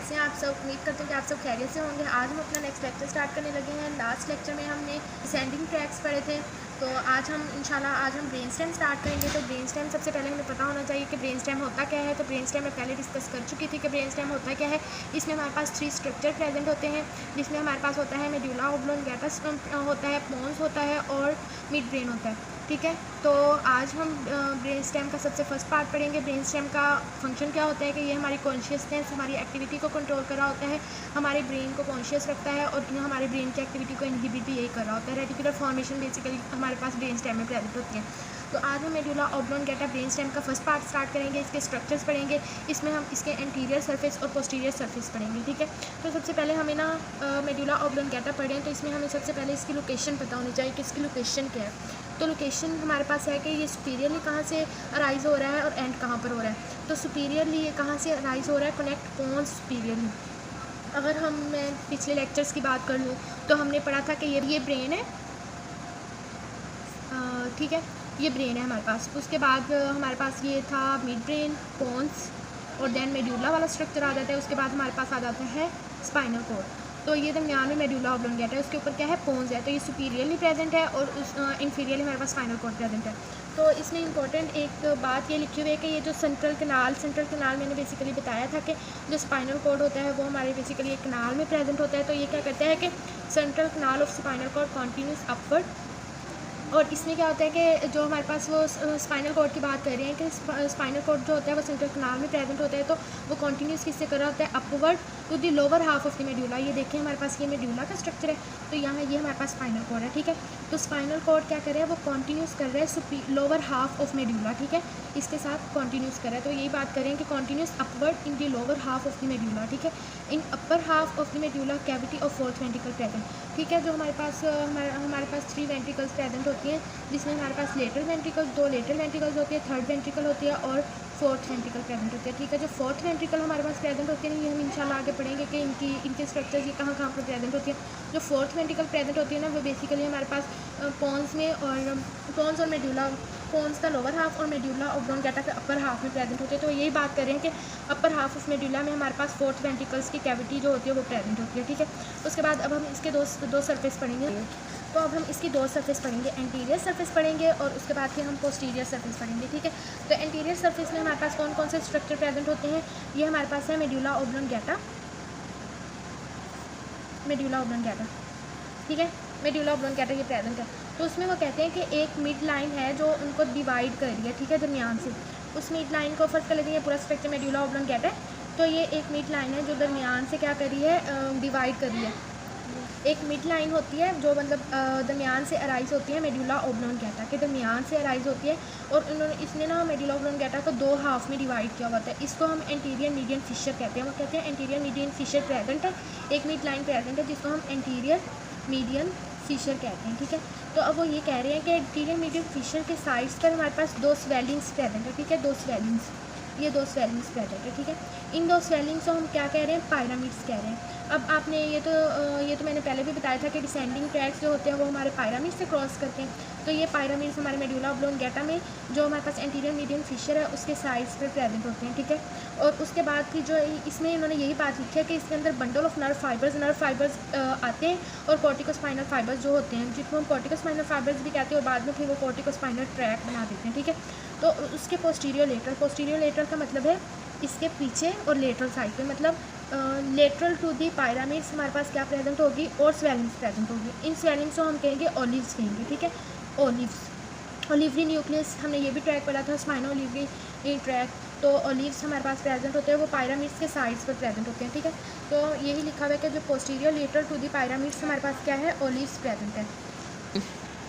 कैसे हैं आप सब। उम्मीद करते हैं कि आप सब खैरियत से होंगे। आज हम अपना नेक्स्ट लेक्चर स्टार्ट करने लगे हैं। लास्ट लेक्चर में हमने डिसेंडिंग ट्रैक्स पढ़े थे, तो आज हम ब्रेन स्टेम स्टार्ट करेंगे। तो ब्रेन स्टेम सबसे पहले हमें पता होना चाहिए कि ब्रेन स्टेम होता क्या है। तो ब्रेन स्टेम मैं पहले डिस्कस कर चुकी थी कि ब्रेन स्टेम होता क्या है। इसमें हमारे पास 3 स्ट्रक्चर प्रेजेंट होते हैं, जिसमें हमारे पास होता है मेडुला ऑब्लोंगेटा होता है, पोन्स होता है और मिड ब्रेन होता है। ठीक है, तो आज हम ब्रेन स्टेम का सबसे फर्स्ट पार्ट पढ़ेंगे। ब्रेन स्टेम का फंक्शन क्या होता है कि ये हमारी कॉन्शियसनेस, हमारी एक्टिविटी को कंट्रोल कर रहा होता है, हमारे ब्रेन को कॉन्शियस रखता है और हमारे ब्रेन की एक्टिविटी को इनहिबिट भी यही कर रहा होता है। रेटिकुलर फॉर्मेशन बेसिकली हमारे पास ब्रेन स्टेम में प्रेजेंट होती है। तो आज हम मेडुला ऑब्लोंगेटा ब्रेन स्टेम का फर्स्ट पार्ट स्टार्ट करेंगे। इसके स्ट्रक्चर्स पढ़ेंगे, इसमें हम इसके एंटीरियर सरफेस और पोस्टीरियर सरफेस पढ़ेंगे। ठीक है, तो सबसे पहले हमें ना मेडुला ऑब्लोंगेटा पढ़ें तो इसमें हमें सबसे पहले इसकी लोकेशन पता होनी चाहिए कि इसकी लोकेशन क्या है। तो लोकेशन हमारे पास है कि ये सुपीरियरली कहाँ से अराइज हो रहा है और एंड कहाँ पर हो रहा है। तो सुपीरियरली ये कहाँ से अराइज हो रहा है, कनेक्ट पोन्स सुपीरियरली। अगर मैं पिछले लेक्चर्स की बात कर लूँ तो हमने पढ़ा था कि ये ब्रेन है। ठीक है, ये ब्रेन है हमारे पास। उसके बाद हमारे पास ये था मिड ब्रेन, पोन्स और देन मेडुला वाला स्ट्रक्चर आ जाता है। उसके बाद हमारे पास आ जाता है स्पाइनल कॉर्ड। तो ये दरमियान में मेडुला ऑब्लोंगेटा है, उसके ऊपर क्या है, पोन्स है। तो ये सुपीरियरली प्रेजेंट है और उस इंफीरियरली हमारे पास स्पाइनल कॉर्ड प्रेजेंट है। तो इसमें इंपॉर्टेंट एक बात ये लिखी हुई है कि ये जो सेंट्रल कनाल मैंने बेसिकली बताया था कि जो स्पाइनल कॉर्ड होता है वो हमारे बेसिकली एक कनाल में प्रेजेंट होता है। तो ये क्या करता है कि central canal of spinal cord continues upward. और इसमें क्या होता है कि जो हमारे पास वो स्पाइनल कॉर्ड की बात कर रहे हैं कि स्पाइनल कॉर्ड जो होता है वो सेंट्रल कनाल में प्रेजेंट होता है, तो वो कॉन्टीन्यूस किससे कर रहा होता है, upward to the lower half of the medulla. ये देखें हमारे पास ये मेडुला का स्ट्रक्चर है, तो यहाँ ये हमारे पास स्पाइनल कॉर्ड है। ठीक है, तो स्पाइनल कॉर्ड क्या कर रहा है, वो कॉन्टीन्यूस कर रहा है लोअर हाफ ऑफ मेडुला। ठीक है, इसके साथ कॉन्टीन्यूस कर रहा है। तो यही बात करें कि continuous upward in the lower half of the medulla. ठीक है, in upper half of the medulla cavity of 4th ventricle present. ठीक है, जो हमारे पास 3 वेंट्रिकल्स प्रेजेंट होती हैं, जिसमें हमारे पास लेटरल वेंट्रिकल्स, 2 लेटरल वेंट्रिकल्स होती है, 3rd वेंट्रिकल होती है और 4th वेंट्रिकल प्रेजेंट होती है। ठीक है, जो 4th वेंट्रिकल हमारे पास प्रेजेंट होती है, ये हम इंशाल्लाह आगे पढ़ेंगे कि इनके स्ट्रक्चर्स ये कहाँ पर प्रेजेंट होती है। जो 4th वेंट्रिकल प्रेजेंट होती है ना, वो बेसिकली हमारे पास पोन्स में और पोन्स और मेडुला, पोन्स का लोअर हाफ और मेडुला ऑब्लोंगेटा का अपर हाफ में प्रेजेंट होते हैं। तो यही बात करें कि अपर हाफ ऑफ मेडुला में हमारे पास 4th वेंट्रिकल्स की कैविटी जो होती है वो प्रेजेंट होती है। ठीक है, उसके बाद अब हम इसके दो सरफेस पढ़ेंगे। तो अब हम इसकी 2 सरफेस पढ़ेंगे, एंटीरियर सरफेस पढ़ेंगे और उसके बाद फिर हम पोस्टीरियर सरफेस पढ़ेंगे। ठीक है, तो एंटीरियर सरफेस में हमारे पास कौन कौन से स्ट्रक्चर प्रेजेंट होते हैं। ये हमारे पास है मेडुला ऑब्लोंगेटा, ठीक है, मेडुला ऑब्लोंगेटा ये प्रेजेंट है। तो उसमें वो कहते हैं कि एक मिड लाइन है जो उनको डिवाइड कर रही है। ठीक है, दरमियान से उस मिड लाइन को फर्स्ट कर लेते हैं। पूरा स्ट्रक्चर मेडुला ऑब्लोंगेटा है, तो ये एक मिड लाइन है जो दरमियान से क्या कर रही है, डिवाइड कर रही है। एक मिड लाइन होती है जो मतलब दरमियान से अराइज होती है, मेडुला ऑब्लोंगेटा के दरमियान से अराइज होती है। और इसने ना मेडुला ऑब्लोंगेटा को 2 हाफ में डिवाइड किया हुआ होता है। इसको हम एंटीरियर मीडियन फिशर कहते हैं। वो कहते हैं एंटीरियर मीडियन फिशर प्रेजेंट है, एक मिड लाइन प्रेजेंट है जिसको हम एंटीरियर मीडियन फिशर कहते हैं। ठीक है, तो अब वो ये कह रहे हैं कि एंटीरियर मीडियन फिशर के साइड्स पर हमारे पास 2 स्वेलिंग्स प्रेजेंट है। ठीक है, 2 स्वेलिंग्स, ये 2 स्वेलिंग्स प्रेजेंट है। ठीक है, इन 2 स्वेलिंग्स को हम क्या कह रहे हैं, पायरामिड्स कह रहे हैं। अब आपने ये तो मैंने पहले भी बताया था कि डिसेंडिंग ट्रैक्स जो होते हैं वो हमारे पायरामिड से क्रॉस करते हैं। तो ये पायरामिड्स हमारे मेडुला ऑब्लोंगेटा में जो हमारे पास एंटीरियर मीडियन फिशर है उसके साइड्स पर प्रेजेंट होते हैं। ठीक है, और उसके बाद की जो इसमें इन्होंने यही बात लिखी है कि इसके अंदर बंडल ऑफ नर्व फाइबर्स आते हैं और कॉर्टिकोस्पाइनल फाइबर्स जो होते हैं, जिनको हम कॉर्टिकोस्पाइनल फाइबर्स भी कहते हैं, और बाद में फिर वो कॉर्टिकोस्पाइनल ट्रैक बना देते हैं। ठीक है, तो उसके पोस्टीरियर लेटरल का मतलब है इसके पीछे और लेटरल साइड पे, मतलब लेटरल टू दी पायरामिड्स हमारे पास क्या प्रेजेंट होगी, और स्वेलिंग्स प्रेजेंट होगी। इन स्वेलिंग्स को हम कहेंगे ओलिव्स कहेंगे। ठीक है, ओलिवरी न्यूक्लियस, हमने ये भी ट्रैक पढ़ा था, स्पाइनो ओलिवरी ट्रैक। तो ओलिव्स हमारे पास प्रेजेंट होते हैं, वो पायरामिड्स के साइड्स पर प्रेजेंट होते हैं। ठीक है, तो यही लिखा हुआ है कि जो posterior lateral to the pyramids हमारे पास क्या है, ओलिव्स प्रेजेंट है।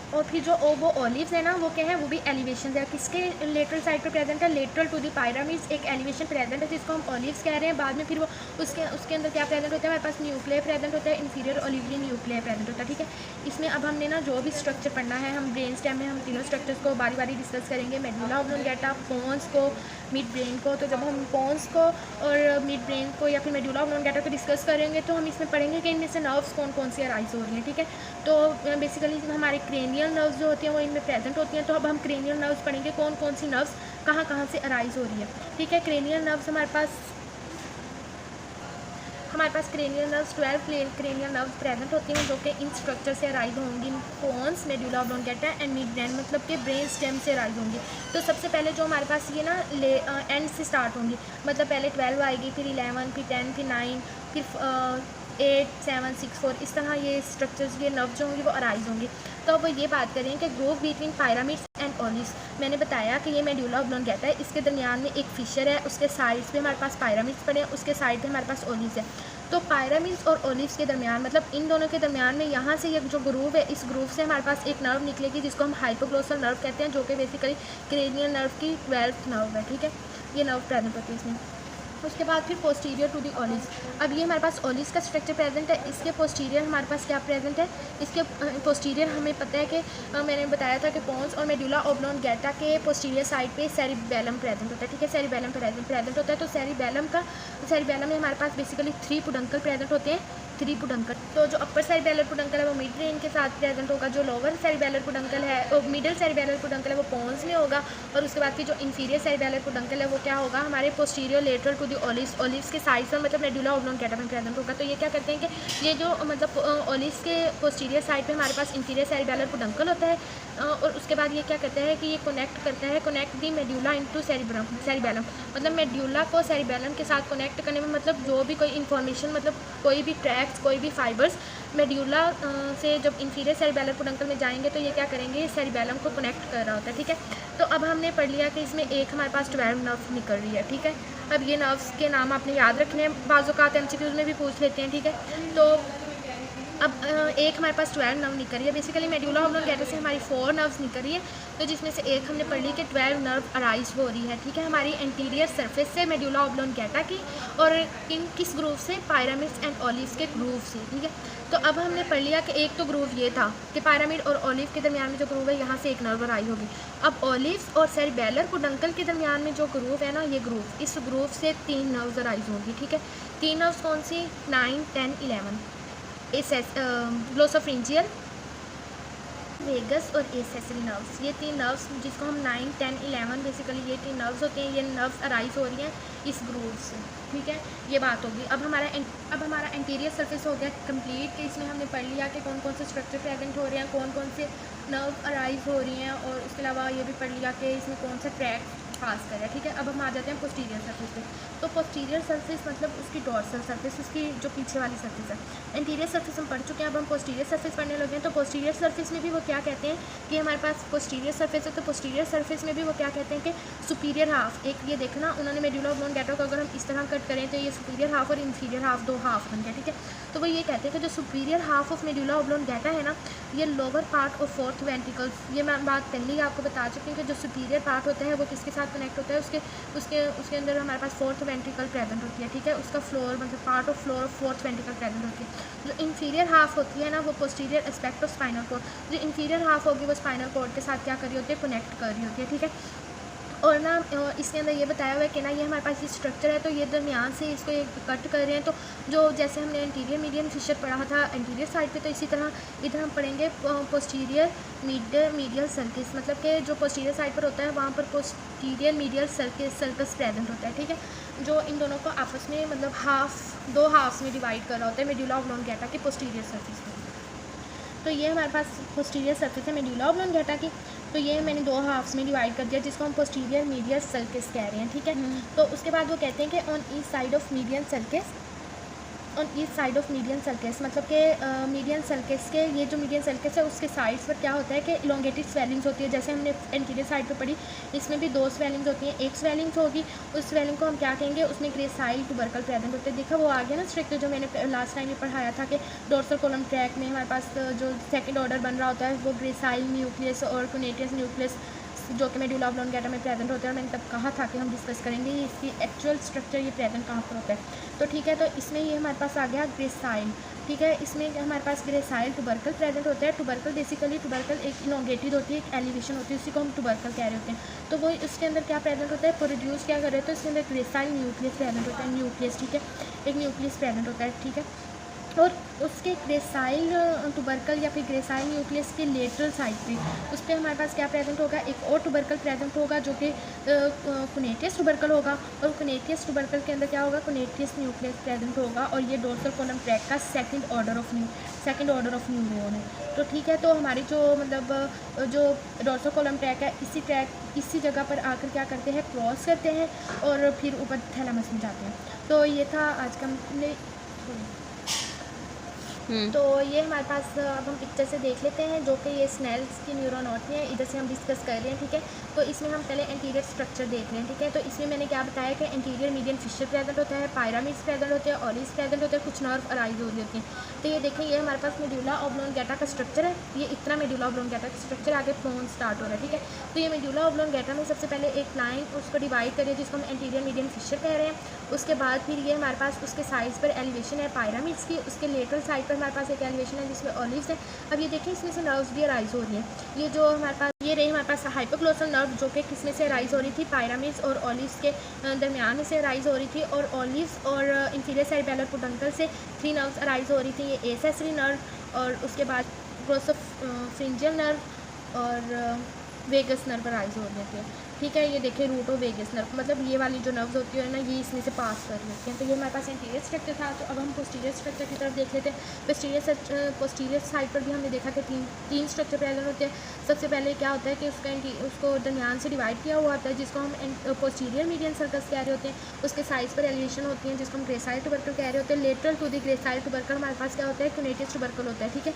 और फिर जो वो ओलिव्स है ना, वो क्या है, वो भी एलिवेशन है। किसके लेटरल साइड पर प्रेजेंट है, लेटरल टू दी पायरामिड्स एक एलिवेशन प्रेजेंट है जिसको हम ओलिव्स कह रहे हैं। बाद में फिर वो उसके अंदर क्या प्रेजेंट होता है, हमारे पास न्यूक्लियर प्रेजेंट होता है, इंफीरियर ओलिवरी न्यूक्लियर प्रेजेंट होता है। ठीक है, इसमें अब हमने ना जो भी स्ट्रक्चर पढ़ना है, हम ब्रेन स्टेम में हम तीनों स्ट्रक्चर्स को बारी बारी डिस्कस करेंगे, मेडुला ऑब्लोंगेटा, पोन्स को, मिड ब्रेन को। तो जब हम पोन्स को और मिड ब्रेन को या फिर मेडुला ऑब्लोंगेटा को डिस्कस करेंगे तो हम इसमें पढ़ेंगे कि इनमें से नर्व्स कौन कौन सी अराइज हो रही हैं। ठीक है, तो बेसिकली हमारे क्रेनियल नर्व्स जो होती हैं वो इनमें प्रेजेंट होती हैं। तो अब हम क्रेनियल नर्व्स पढ़ेंगे, कौन कौन सी नर्व्स कहाँ से अराइज हो रही है। ठीक है, क्रेनियल नर्व्स हमारे पास हमारे पास cranial nerves 12 cranial nerves present होती हैं जो कि इन स्ट्रक्चर से अराइज होंगी, pons, medulla oblongata and mid brain, मतलब कि ब्रेन स्टेम से अराइज होंगी। तो सबसे पहले जो हमारे पास ये ना एंड से स्टार्ट होंगी, मतलब पहले 12 आएगी, फिर 11, फिर 10, फिर 9, फिर 8, 7, 6, 4, इस तरह ये स्ट्रक्चर्स, ये नर्व जो होंगी वो अराइज होंगी। तो अब ये बात करें कि Grove between pyramids and olives, मैंने बताया कि ये मेडुला ऑब्लोंगेटा है, इसके दरमियान में एक फिशर है, उसके साइड्स पे हमारे पास पायरामिड्स पड़े हैं, उसके साइड पे हमारे पास ओलिव्स है। तो पायरामिड्स और ओलिव्स के दरमियान, मतलब इन दोनों के दरमियान में यहाँ से ये जो ग्रूव है, इस ग्रूव से हमारे पास एक नर्व निकलेगी जिसको हम हाइपोग्लोसल नर्व कहते हैं, जो कि बेसिकली क्रेनियल नर्व की 12th नर्व है, ठीक है। ये नर्व प्रेजेंट होती है इसमें। उसके बाद फिर पोस्टीरियर टू दी ओलिव्स, अब ये हमारे पास ओलिव्स का स्ट्रक्चर प्रेजेंट है, इसके पोस्टीरियर हमारे पास क्या प्रेजेंट है, इसके पोस्टीरियर हमें पता है कि मैंने बताया था कि पोन्स और मेडुला ऑब्लोंगेटा के पोस्टीरियर साइड पे सेरिबेलम प्रेजेंट होता है, ठीक है। सेरिबेलम प्रेजेंट होता है। तो सेरिबेलम में हमारे पास बेसिकली 3 पुडंकल प्रेजेंट होते हैं, 3 पुडंकल। तो जो अपर सेरिबेलर पुडंकल है वो मिड ब्रेन के साथ प्रेजेंट होगा, जो लोअर सेरिबेलर पुडंकल है, मिडिल सेरिबेलर पुडंकल है वो पोन्स में होगा, और उसके बाद फिर जो इंफीरियर सेरिबेलर पुडंकल है वो क्या होगा, हमारे posterior lateral to the olives के साइड पर, मतलब मेडुला ऑब्लोंगेटा में प्रेजेंट होगा। तो ये क्या करते हैं कि ये जो मतलब ओलिव्स के पोस्टीरियर साइड पे हमारे पास इंफीरियर सेरिबेलर पुडंकल होता है, और उसके बाद ये क्या करता है कि ये कनेक्ट दी मेडुला इनटू सेरिबेलम, मतलब मेडुला को सेरिबेलम के साथ कनेक्ट करने में, मतलब जो भी कोई इन्फॉर्मेशन, मतलब कोई भी ट्रैक्स, कोई भी फाइबर्स मेडुला से जब इंफीरियर सेरिबेलर पुडंकल में जाएंगे तो ये क्या करेंगे, सेरिबेलम को कनेक्ट कर रहा होता है, ठीक है। तो अब हमने पढ़ लिया कि इसमें एक हमारे पास 12 नर्व निकल रही है, ठीक है। अब ये नर्व्स के नाम आपने याद रखने हैं, बाज़-औक़ात MCQs में भी पूछ लेते हैं, ठीक है। तो अब एक हमारे पास 12 नर्व निकल रही है, बेसिकली मेडुला ऑब्लोंगेटा से हमारी 4 नर्व्स निकल रही है, तो जिसमें से एक हमने पढ़ ली कि 12 नर्व अराइज हो रही है, ठीक है, हमारी एंटीरियर सरफेस से मेडुला ऑब्लोंगेटा की, और इन किस ग्रूव से, पायरामिड्स एंड ओलिव्स के ग्रूव से, ठीक है। तो अब हमने पढ़ लिया कि एक तो ग्रूव ये था कि पायरामिड और ओलिव के दरमियान में जो ग्रूव है, यहाँ से एक नर्व अराइज होगी। अब ओलिव्स और सेरिबेलर पुडंकल के दरमियान में जो ग्रूव है ना, ये ग्रूव, इस ग्रूव से 3 नर्व्स अराइज होंगी, ठीक है। 3 नर्व्स कौन सी, 9, 10, 11, ग्लोसोफ्रिंजियल, वेगस और एसेसरी नर्व्स, ये 3 नर्व्स जिसको हम 9, 10, 11 बेसिकली ये 3 नर्व्स होते हैं, ये नर्व्स अराइज हो रही हैं इस ग्रूव से, ठीक है। ये बात होगी। अब हमारा एंटीरियर सरफेस हो गया कंप्लीट, कि इसमें हमने पढ़ लिया कि कौन कौन से स्ट्रक्चर प्रेजेंट हो रहे हैं, कौन कौन से नर्व अराइज हो रही हैं, और उसके अलावा ये भी पढ़ लिया कि इसमें कौन सा ट्रैक पास कर रहा है, ठीक है। अब हम आ जाते हैं पोस्टीरियर सरफेस पे। तो पोस्टीरियर सरफेस मतलब उसकी डोर्सल सरफेस, उसकी जो पीछे वाली सरफेस है। एंटीरियर सरफेस हम पढ़ चुके हैं, अब हम पोस्टीरियर सरफेस पढ़ने लगे हैं। तो पोस्टीरियर सरफेस में भी वो क्या कहते हैं कि हमारे पास पोस्टीरियर सरफेस है, तो पोस्टीरियर सरफेस में भी वो क्या कहते हैं कि सुपीरियर हाफ, एक ये देखना उन्होंने मेडुला ऑब्लोंगेटा को अगर हम इस तरह कट करें तो ये सुपीरियर हाफ और इंफीरियर हाफ 2 हाफ बन गया, ठीक है। तो वो ये कहते हैं कि जो superior half of medulla oblongata है ना, ये लोअर पार्ट और 4th वेंट्रिकल्स, ये मैं बात पहले ही आपको बता चुकी हूँ कि जो सुपीरियर पार्ट होता है वो किसके साथ कनेक्ट होता है, उसके अंदर हमारे पास 4th वेंट्रिकल प्रेजेंट होती है, ठीक है। उसका फ्लोर मतलब part of floor of 4th ventricle present होती है। जो इंफीरियर हाफ होती है ना, वो posterior aspect of spinal code, जो इंफीरियर हाफ होगी वो स्पाइनल कोर्ड के साथ क्या कर रही होती है, कनेक्ट कर रही होती है, ठीक है। और ना इसके अंदर ये बताया हुआ है कि ना ये हमारे पास ये स्ट्रक्चर है, तो ये दरमियान से इसको ये कट कर रहे हैं। तो जो जैसे हमने इंटीरियर मीडियन फिशर पढ़ा था इंटीरियर साइड पे, तो इसी तरह इधर हम पढ़ेंगे पोस्टीरियर मीडियल सर्किस, मतलब कि जो पोस्टीरियर साइड पर होता है वहाँ पर पोस्टीरियर मीडियल सर्कस प्रेजेंट होता है, ठीक है। जो इन दोनों को आपस में मतलब 2 हाफ्स में डिवाइड कर रहा होता है मेडुला ऑब्लोंगेटा की पोस्टीरियर सर्फेस में। तो ये हमारे पास पोस्टीरियर सर्फेस है मेडुला ऑब्लोंगेटा की, तो ये मैंने 2 हाफ्स में डिवाइड कर दिया, जिसको हम पोस्टीरियर मीडियल सर्किस कह रहे हैं, ठीक है। तो उसके बाद वो कहते हैं कि on each side of median circus, मतलब कि मीडियन सर्किस के, ये जो मीडियन सर्किस है उसके साइड्स पर क्या होता है कि इलोंगेटेड स्वेलिंग्स होती है। जैसे हमने एंटीरियर साइड पे पढ़ी, इसमें भी 2 स्वेलिंग्स होती हैं। एक स्वेलिंग्स होगी, उस स्वेलिंग को हम क्या कहेंगे, उसमें ग्रेसाइल टुबरकल प्रेजेंट होते हैं। देखा वो आ गया ना स्ट्रिक्ट, जो मैंने लास्ट टाइम में पढ़ाया था कि डोर्सल कॉलम ट्रैक में हमारे पास जो सेकेंड ऑर्डर बन रहा होता है वो ग्रेसाइल न्यूक्लियस और कुनेटियस न्यूक्लियस, जो कि मेडुला ऑब्लोंगेटा में प्रेजेंट होते हैं। और मैंने तब कहा था कि हम डिस्कस करेंगे ये इसकी एक्चुअल स्ट्रक्चर, ये प्रेजेंट कहाँ पर होता है। तो ठीक है, तो इसमें ये हमारे पास आ गया ग्रेसाइल, ठीक है। इसमें हमारे पास ग्रेसाइल टुबरकल प्रेजेंट होता है। टुबरकल बेसिकली टुबरकल एक इलोंगेटेड होती है, एक एलिवेशन होती है, उसी को हम टुबरकल कह रहे होते हैं। तो वो उसके अंदर क्या प्रेजेंट होता है, प्रोड्यूस क्या कर रहे होते हैं, उसके अंदर ग्रेसाइल न्यूक्लियस प्रेजेंट होता है, न्यूक्लियस, ठीक है, एक न्यूक्लियस प्रेजेंट होता है, ठीक है। और उसके ग्रेसाइल टुबरकल या फिर ग्रेसाइल न्यूक्लियस के लेटरल साइड पे उस पर हमारे पास क्या प्रेजेंट होगा, एक और टुबरकल प्रेजेंट होगा जो कि कुनेटियस टुबरकल होगा। और कुनेटियस टुबरकल के अंदर क्या होगा, कुनेटियस न्यूक्लियस प्रेजेंट होगा और ये डोर्सल कॉलम ट्रैक का सेकंड ऑर्डर ऑफ न्यूरॉन है। तो ठीक है, तो हमारी जो मतलब जो डोर्सल कॉलम ट्रैक है इसी जगह पर आकर क्या करते हैं, क्रॉस करते हैं और फिर ऊपर थैलामस में जाते हैं। तो ये था आज का तो ये हमारे पास अब हम पिक्चर से देख लेते हैं जो कि ये स्नेल्स की न्यूरॉन होती हैं, इधर से हम डिस्कस कर रहे हैं। ठीक है, तो इसमें हम पहले एंटीरियर स्ट्रक्चर देख रहे हैं। ठीक है, तो इसमें मैंने क्या बताया कि एंटीरियर मीडियन फिशर प्रेजेंट होता है, पायरामिड्स प्रेजेंट होते हैं, ऑलिव्स प्रेजेंट होते हैं, कुछ नर्व अराइज हो रही होती हैं। तो ये देखें, ये हमारे पास मेड्यूला ऑब्लोंगेटा का स्ट्रक्चर है। ये इतना मेड्यूला ऑब्लोंगेटा का स्ट्रक्चर आगे फ्लोन स्टार्ट हो रहा है। ठीक है, तो ये मेड्यूला ऑब्लोंगेटा में सबसे पहले एक लाइन उसको डिवाइड करिए जिसको हम एंटीरियर मीडियन फिशर कह रहे हैं। उसके बाद फिर ये हमारे पास उसके साइड पर एलिवेशन है पायरामिड्स की, उसके लेटरल साइड पर हमारे पास एक एलिवेशन है जिसमें ऑलिव्स है। अब ये देखें, इसमें से नर्व्स भी अराइज हो रही हैं। ये जो हमारे पास ये रही हमारे पास हाइपोग्लोसल नर्व जो कि किसमें से अराइज हो रही थी, पायरामिड्स और ऑलिव्स के दरमियान में से अराइज हो रही थी। और ऑलिव्स और इंफीरियर सेरिबेलर पुडंकल से 3 नर्व्स अराइज हो रही थी, ये एसेसरी नर्व और उसके बाद ग्रोसोफ्रिंजियल नर्व और वेगस नर्व अराइज हो रहे थे। ठीक है, ये देखिए रूट ऑफ वेगस नर्व, मतलब ये वाली जो नर्व्स होती है ना, ये इसमें से पास कर लेते हैं। तो ये हमारे पास एंटीरियर स्ट्रक्चर था। तो अब हम पोस्टीरियर स्ट्रक्चर की तरफ देख लेते हैं। पोस्टीरियर साइड पर भी हमने देखा कि तीन स्ट्रक्चर प्रेजेंट होते हैं। सबसे पहले क्या होता है कि उसको दरमियान से डिवाइड किया हुआ होता है जिसको हम पोस्टीरियर मीडियन सर्कस कह रहे होते हैं। उसके साइड पर एलिवेशन होती है जिसको हम ग्रेसाइल टुबरकल कह रहे होते हैं। Lateral to the gracile tubercle हमारे पास क्या होता है, कुनेटियस टुबरकल होता है। ठीक है,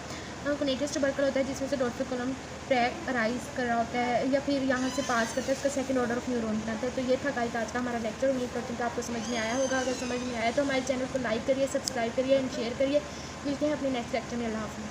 कुनेटियस टुबरकल होता है जिसमें से डोर्सल कॉलम ट्रैक अराइज कर रहा होता है या फिर यहाँ से पास करता है, उसका सेकंड ऑर्डर ऑफ न्यूरॉन बनाता है। तो ये था गाइस आज का हमारा लेक्चर। उम्मीद करती हूँ कि आपको समझ में आया होगा। अगर समझ में आया तो हमारे चैनल को लाइक करिए, सब्सक्राइब करिए एंड शेयर करिए। मिलते हैं अपने नेक्स्ट लेक्चर में। अल्लाह हाफ़िज़।